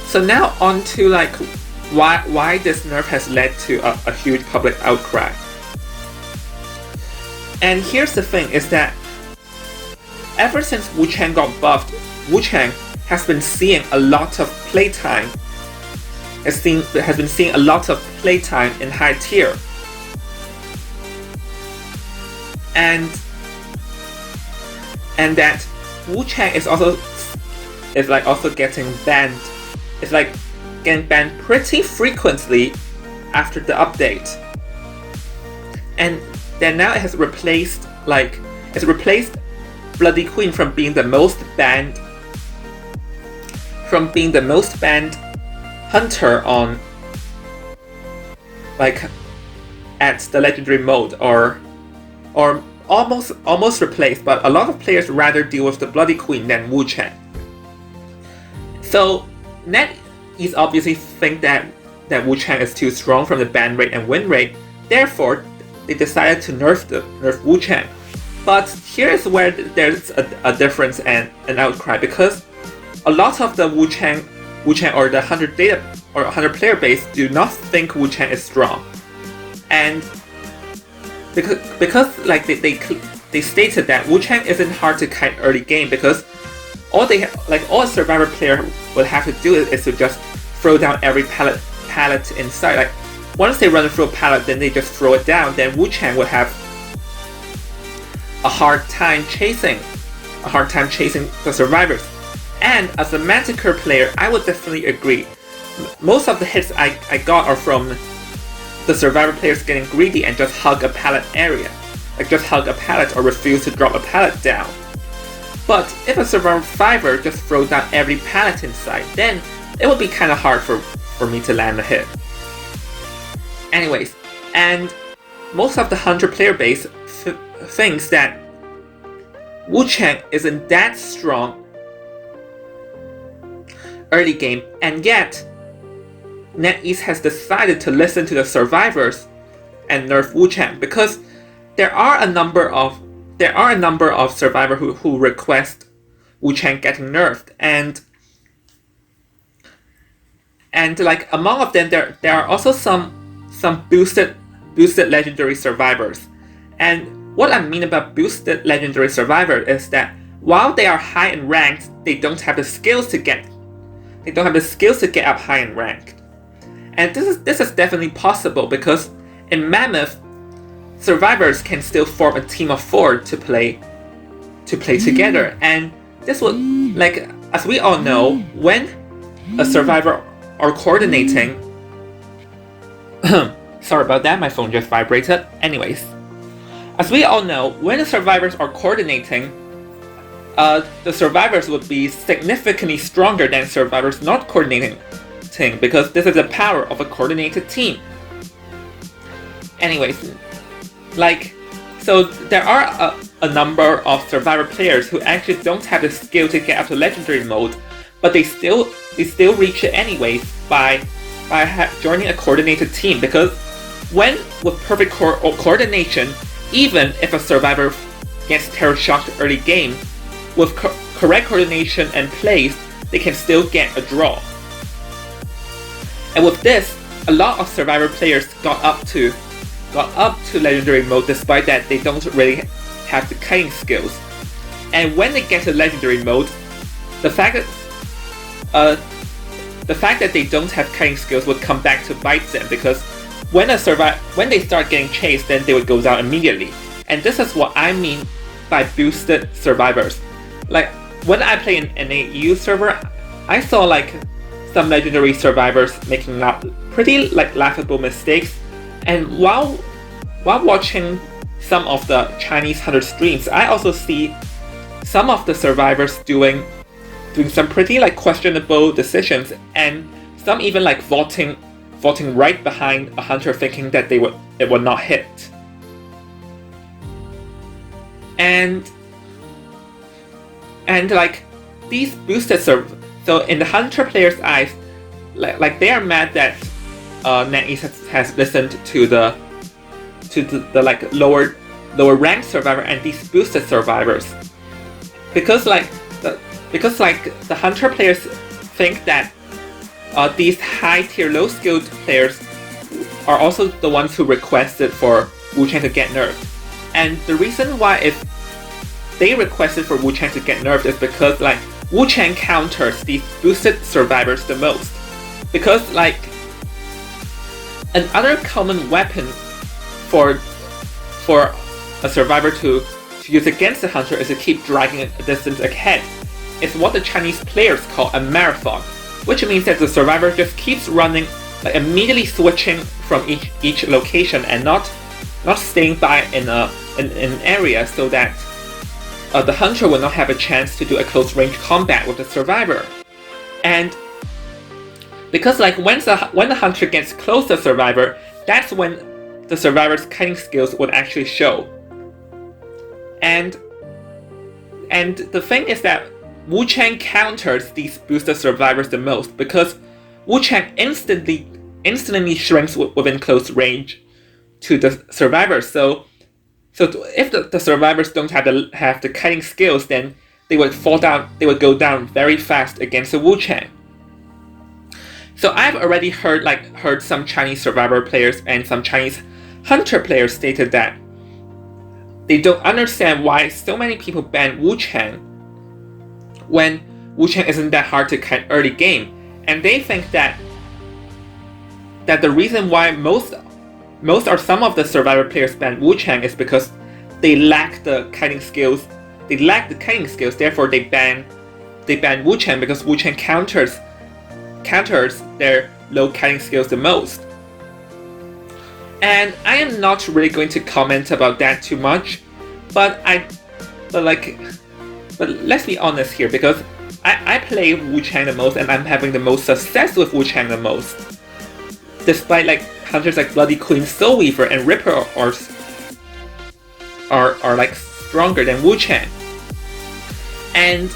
So now on to like why this nerf has led to a huge public outcry. And here's the thing, is that ever since Wu Chang got buffed, Wu Chang has been seeing a lot of playtime. Has been seeing a lot of playtime in high tier. And that Wu Chang is also getting banned. It's like getting banned pretty frequently after the update. And then now it has replaced Bloody Queen from being the most banned hunter on at the legendary mode, or almost replaced, but a lot of players rather deal with the Bloody Queen than Wu Chang. So NetEase obviously think that Wu Chang is too strong from the ban rate and win rate, therefore they decided to nerf Wu Chang. But here is where there's a difference and an outcry, because a lot of the Wu Chang or the 100 player base do not think Wu Chang is strong, and because like they stated that Wu Chang isn't hard to kite early game, because all a survivor player would have to do is to just throw down every pallet inside. Like once they run through a pallet, then they just throw it down. Then Wu Chang would have a hard time chasing the survivors. And as a Manticore player, I would definitely agree. Most of the hits I got are from the survivor players getting greedy and just hug a pallet area. Like just hug a pallet or refuse to drop a pallet down. But if a survivor just throws down every pallet inside, then it would be kind of hard for me to land a hit. Anyways, and most of the 100 player base thinks that Wu Chang isn't that strong early game, and yet NetEase has decided to listen to the survivors and nerf Wu Chang, because there are a number of survivors who request Wu Chang getting nerfed, and like among of them there are also some boosted legendary survivors. And what I mean about boosted legendary survivor is that while they are high in ranked, they don't have the skills to get up high in ranked. And this is definitely possible, because in Mammoth, survivors can still form a team of 4 to play together. And this would, like, as we all know, when a survivor are coordinating sorry about that, my phone just vibrated. Anyways, as we all know, when the survivors are coordinating, the survivors would be significantly stronger than survivors not coordinating, because this is the power of a coordinated team. Anyways, so there are a number of survivor players who actually don't have the skill to get up to legendary mode, but they still reach it anyways by joining a coordinated team, because when with perfect coordination, even if a survivor gets terror shocked early game, with correct coordination and plays, they can still get a draw. And with this, a lot of survivor players got up to legendary mode, despite that they don't really have the kiting skills. And when they get to legendary mode, the fact that they don't have kiting skills would come back to bite them, because when they start getting chased, then they would go down immediately. And this is what I mean by boosted survivors. Like when I play in a EU server, I saw like some legendary survivors making pretty laughable mistakes. And while watching some of the Chinese 100 streams, I also see some of the survivors doing some pretty questionable decisions, and some even vaulting right behind a hunter, thinking that it would not hit. And these boosted so in the hunter players' eyes, they are mad that NetEase has listened to the lower ranked survivor and these boosted survivors, because the hunter players think that these high tier, low skilled players are also the ones who requested for Wu Chang to get nerfed. And the reason why they requested for Wu Chang to get nerfed is because like Wu Chang counters these boosted survivors the most. Because like another common weapon for a survivor to use against the hunter is to keep dragging a distance ahead. It's what the Chinese players call a marathon, which means that the survivor just keeps running, like immediately switching from each location and not staying by in an area so that the hunter will not have a chance to do a close range combat with the survivor. And because like when the hunter gets close to the survivor, that's when the survivor's kiting skills would actually show. And the thing is that Wu Chang counters these boosted survivors the most because Wu Chang instantly shrinks within close range to the survivors. So if the survivors don't have the kiting skills, then they would fall down. They would go down very fast against the Wu Chang. So I've already heard some Chinese survivor players and some Chinese hunter players stated that they don't understand why so many people ban Wu Chang when Wu Chang isn't that hard to kite early game, and they think that the reason why most or some of the survivor players ban Wu Chang is because they lack the kiting skills. Therefore they ban Wu Chang because Wu Chang counters their low kiting skills the most. And I am not really going to comment about that too much, but let's be honest here, because I play Wu Chang the most and I'm having the most success with Wu Chang the most. Despite like hunters like Bloody Queen, Soul Weaver, and Ripper are like stronger than Wu Chang. And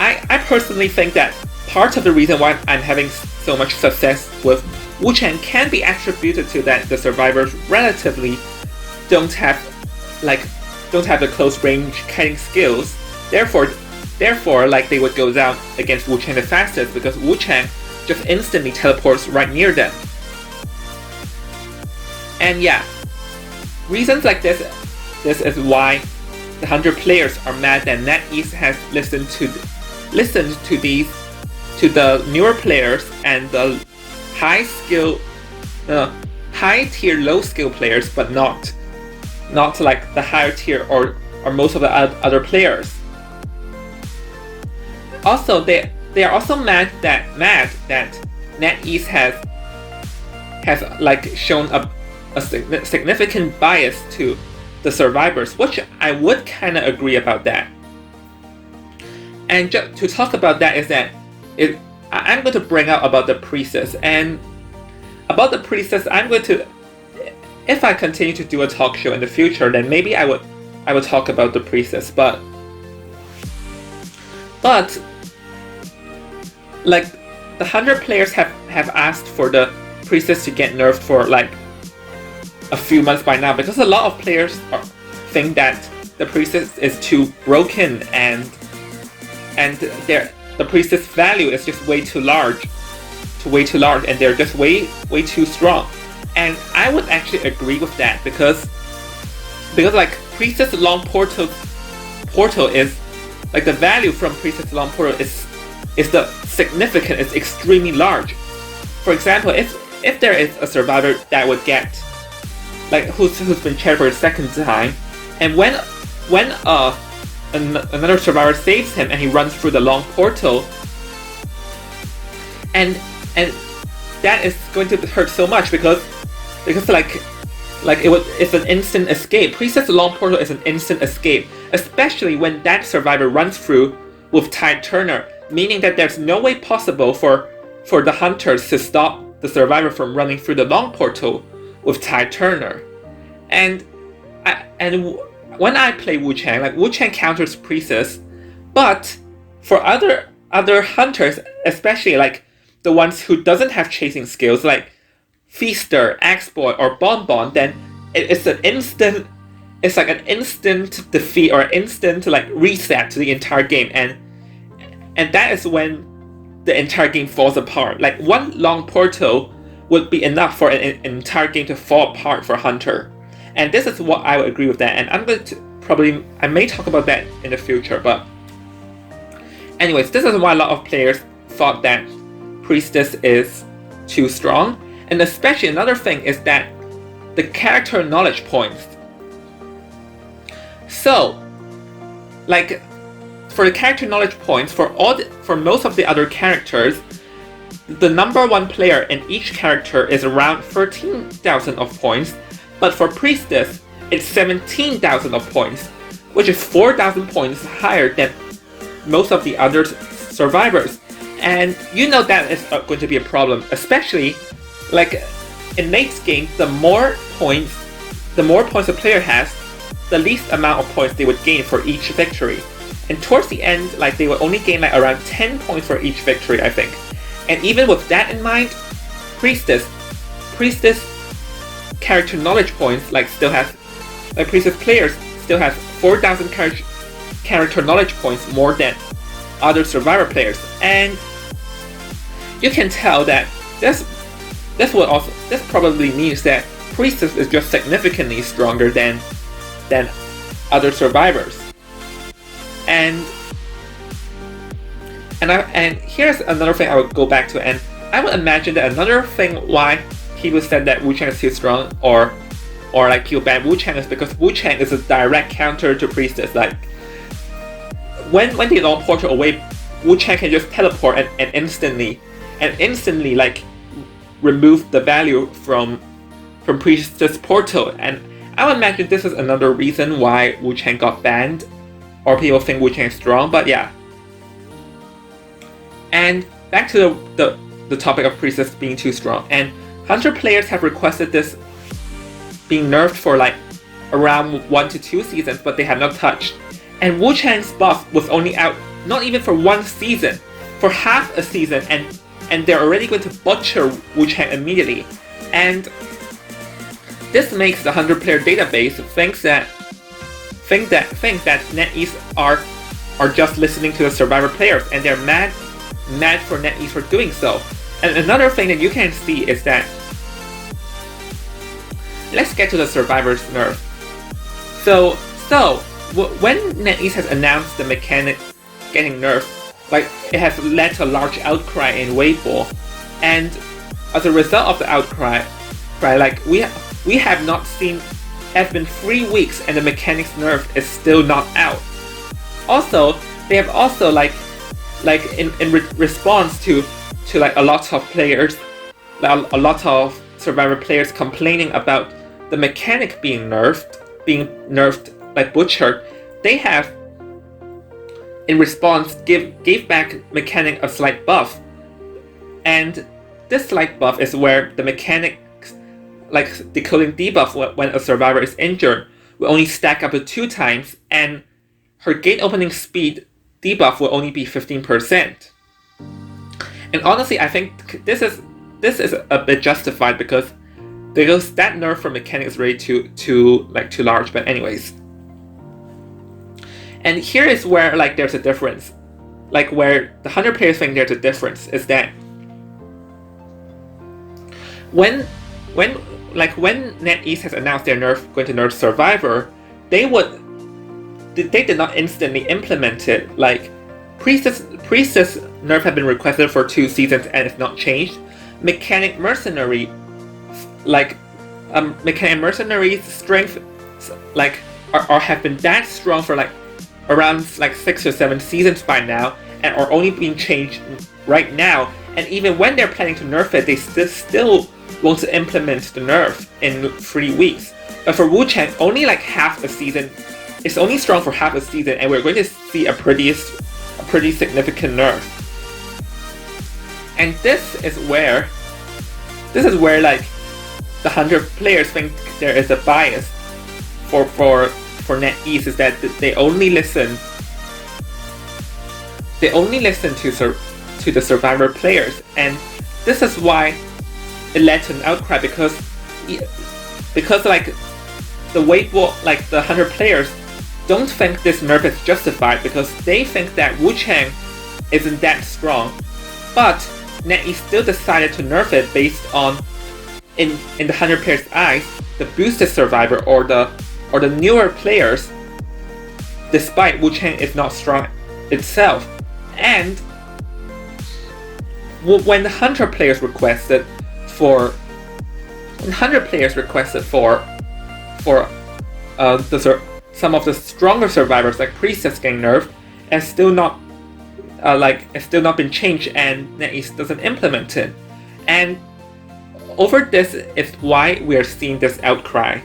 I personally think that part of the reason why I'm having so much success with Wu Chang can be attributed to that the survivors relatively don't have the close range kiting skills. Therefore, like they would go down against Wu Chang the fastest because Wu Chang just instantly teleports right near them. And yeah, reasons like this is why the hunter players are mad that NetEase has listened to the newer players and the high tier, low skill players, but not like the higher tier or most of the other players. Also, they are also mad that NetEase has like shown a significant bias to the survivors, which I would kind of agree about that. And just to talk about that is that I'm going to bring out about the priestess, and about the priestess I'm going to, if I continue to do a talk show in the future, then maybe I would talk about the priestess, but like the 100 players have asked for the priestess to get nerfed for like a few months by now, because a lot of players think that the priestess is too broken and the priestess value is just way too large, and they're just way too strong. And I would actually agree with that because like priestess long portal is like the value from priestess long portal is significant, it's extremely large. For example, if there is a survivor that would get like who's been chaired for the second time, and when another survivor saves him and he runs through the long portal, and that is going to hurt so much because it's an instant escape. Priestess long portal is an instant escape, especially when that survivor runs through with Tide Turner, meaning that there's no way possible for the hunters to stop the survivor from running through the long portal with Tide Turner. And when I play Wu Chang, like Wu Chang counters priestess, but for other hunters, especially like the ones who doesn't have chasing skills, like Feaster, Axeboy, or Bonbon, then it's like an instant defeat or instant like reset to the entire game, and that is when the entire game falls apart. Like one long portal would be enough for an entire game to fall apart for Hunter. And this is what I would agree with that. And I'm going to I may talk about that in the future, but anyways, this is why a lot of players thought that Priestess is too strong. And especially another thing is that the character knowledge points. So, like, for the character knowledge points, for most of the other characters, the number one player in each character is around 13,000 of points, but for Priestess, it's 17,000 of points, which is 4,000 points higher than most of the other survivors. And you know that is going to be a problem, especially like in Nate's game. The more points a player has, the least amount of points they would gain for each victory. And towards the end, like they would only gain like around 10 points for each victory, I think. And even with that in mind, Priestess character knowledge points Priestess players still have 4,000 character knowledge points more than other survivor players. And you can tell that this probably means that Priestess is just significantly stronger than other survivors. And here's another thing I would go back to, and I would imagine that another thing why people said that Wu Chang is too strong, or like people ban Wu Chang, is because Wu Chang is a direct counter to Priestess. Like when they long portal away, Wu Chang can just teleport and instantly like remove the value from Priestess portal. And I would imagine this is another reason why Wu Chang got banned, or people think Wu Chang is strong. But yeah. And back to the topic of Priestess being too strong. And Hunter players have requested this being nerfed for like around 1 to 2 seasons, but they have not touched. And Wu Chang's buff was only out not even for 1 season, for half a season, and they're already going to butcher Wu Chang immediately. And this makes the 100-player database think that NetEase are just listening to the survivor players, and they're mad for NetEase for doing so. And another thing that you can see is that, let's get to the survivors nerf. So when NetEase has announced the mechanic getting nerfed, like it has led to a large outcry in Weibo, and as a result of the outcry, right, like we have not seen. It's been 3 weeks and the mechanics nerf is still not out. Also, they have also in response to like a lot of players, a lot of survivor players complaining about the mechanic being nerfed, like butchered, they have in response gave back mechanic a slight buff. And this slight buff is where the mechanic, like decoding debuff when a survivor is injured, will only stack up to 2 times, and her gate opening speed debuff will only be 15%. And honestly, I think this is a bit justified because that nerf for mechanic is really too large. But anyways, and here is where like there's a difference, like where the 100 players think there's a difference is that when NetEase has announced they're going to nerf Survivor, they did not instantly implement it. Like Priestess nerf had been requested for 2 seasons and it's not changed. Mechanic Mercenary's strength like are have been that strong for like around like 6 or 7 seasons by now, and are only being changed right now. And even when they're planning to nerf it, they still want to implement the nerf in 3 weeks. But for Wu Chang, only like half a season. It's only strong for half a season, and we're going to see a pretty significant nerf. And this is where like the 100 players think there is a bias for NetEase, is that they only listen to the Survivor players, and this is why it led to an outcry, because like the Weibo, like the 100 players don't think this nerf is justified, because they think that Wu Chang isn't that strong. But NetEase still decided to nerf it based on, in the 100 players' eyes, the boosted survivor or the newer players, despite Wu Chang is not strong itself. And when the 100 players requested for some of the stronger survivors like Priestess getting nerfed, it's still not been changed, and NetEase doesn't implement it. And over this is why we are seeing this outcry.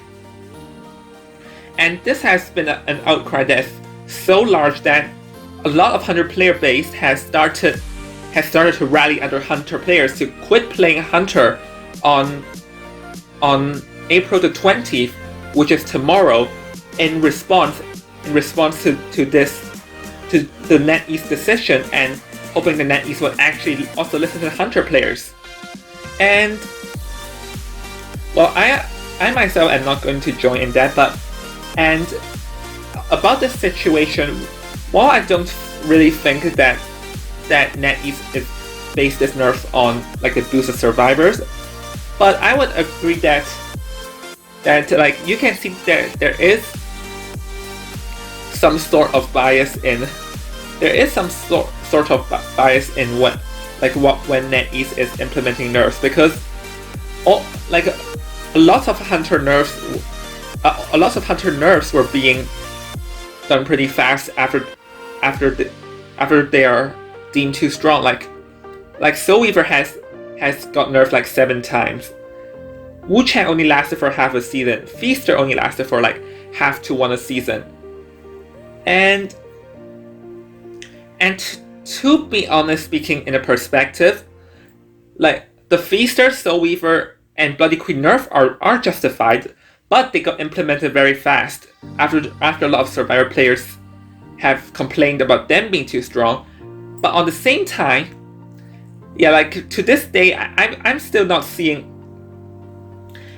And this has been an outcry that is so large that a lot of Hunter player base has started to rally other Hunter players to quit playing Hunter on April the 20th, which is tomorrow, in response to the NetEase decision, and hoping the NetEase will actually also listen to the Hunter players. And well, I myself am not going to join in that, and about this situation, while I don't really think that NetEase is based this nerf on like the boosted survivors, but I would agree that like you can see that there is some sort of bias in when NetEase is implementing nerfs, because a lot of Hunter nerfs were being done pretty fast after they are deemed too strong. Like Soul Weaver has got nerfed like 7 times. Wu Chang only lasted for half a season. Feaster only lasted for like half to 1 a season. And to be honest, speaking in a perspective, like the Feaster, Soul Weaver, and Bloody Queen nerf are justified, but they got implemented very fast after a lot of survivor players have complained about them being too strong. But on the same time, yeah, like to this day, I'm still not seeing.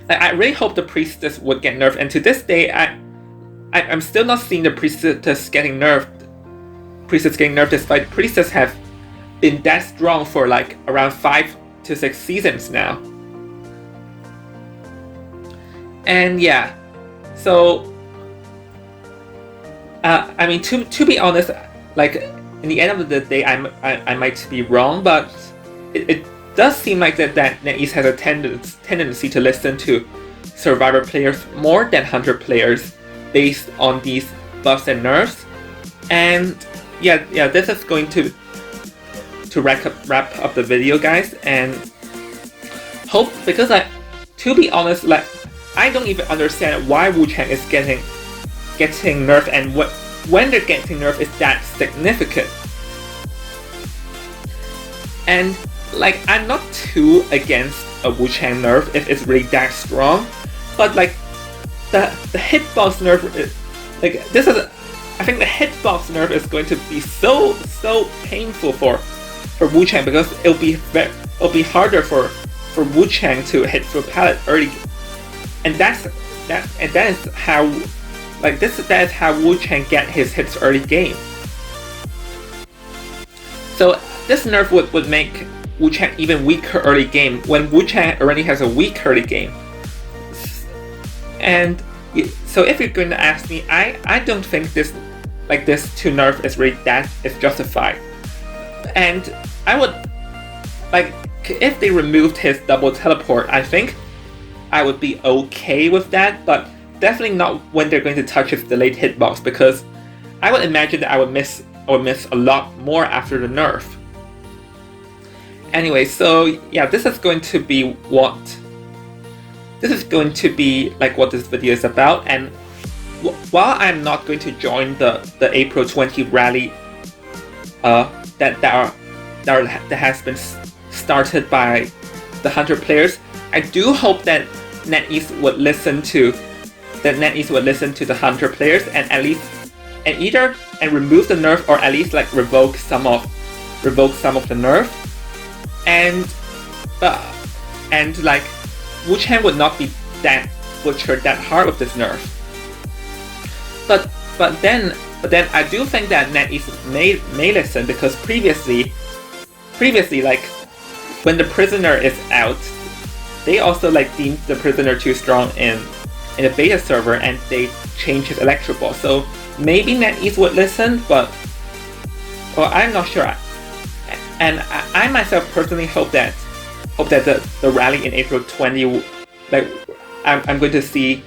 Like, I really hope the Priestess would get nerfed, and to this day, I'm still not seeing the Priestess getting nerfed. Despite Priestess have been that strong for like around 5 to 6 seasons now. And yeah, so I mean, to be honest, like in the end of the day, I might be wrong, but it does seem like that NetEase has a tendency to listen to survivor players more than Hunter players based on these buffs and nerfs. And yeah, this is going to wrap up the video, guys, and hope, because to be honest, like I don't even understand why Wu Chang is getting nerfed, and when they're getting nerfed is that significant. And like, I'm not too against a Wu Chang nerf if it's really that strong, but like the hitbox nerf is, like, I think the hitbox nerf is going to be so painful for Wu Chang, because it'll be harder for Wu Chang to hit through pallet early, and that is how, like, that is how Wu Chang get his hits early game. So this nerf would make Wu Chang even weaker early game, when Wu Chang already has a weak early game. And so if you're going to ask me, I don't think this 2 nerf is really is justified. And I would, like, if they removed his double teleport, I think I would be okay with that, but definitely not when they're going to touch his delayed hitbox, because I would imagine that I would miss a lot more after the nerf. Anyway, so yeah, this is going to be what this video is about. And while I'm not going to join the April 20 rally that has been started by the Hunter players, I do hope that NetEase would listen to the Hunter players and either remove the nerf, or at least like revoke some of the nerf, and like Wu Chang would not be that butchered that hard with this nerf. But then I do think that NetEase may listen, because previously previously, like when the prisoner is out, they also like deemed the prisoner too strong in a beta server, and they changed his Electro Ball. So maybe NetEase would listen, but well, I'm not sure. And I myself personally hope that the rally in April 20, like I'm going to see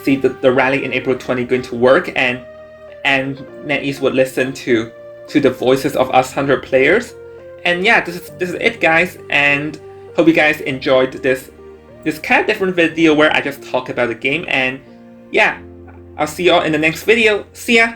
the rally in April 20 going to work, and NetEase would listen to the voices of us 100 players. And yeah, this is it, guys, and hope you guys enjoyed this kind of different video where I just talk about the game. And yeah, I'll see y'all in the next video. See ya!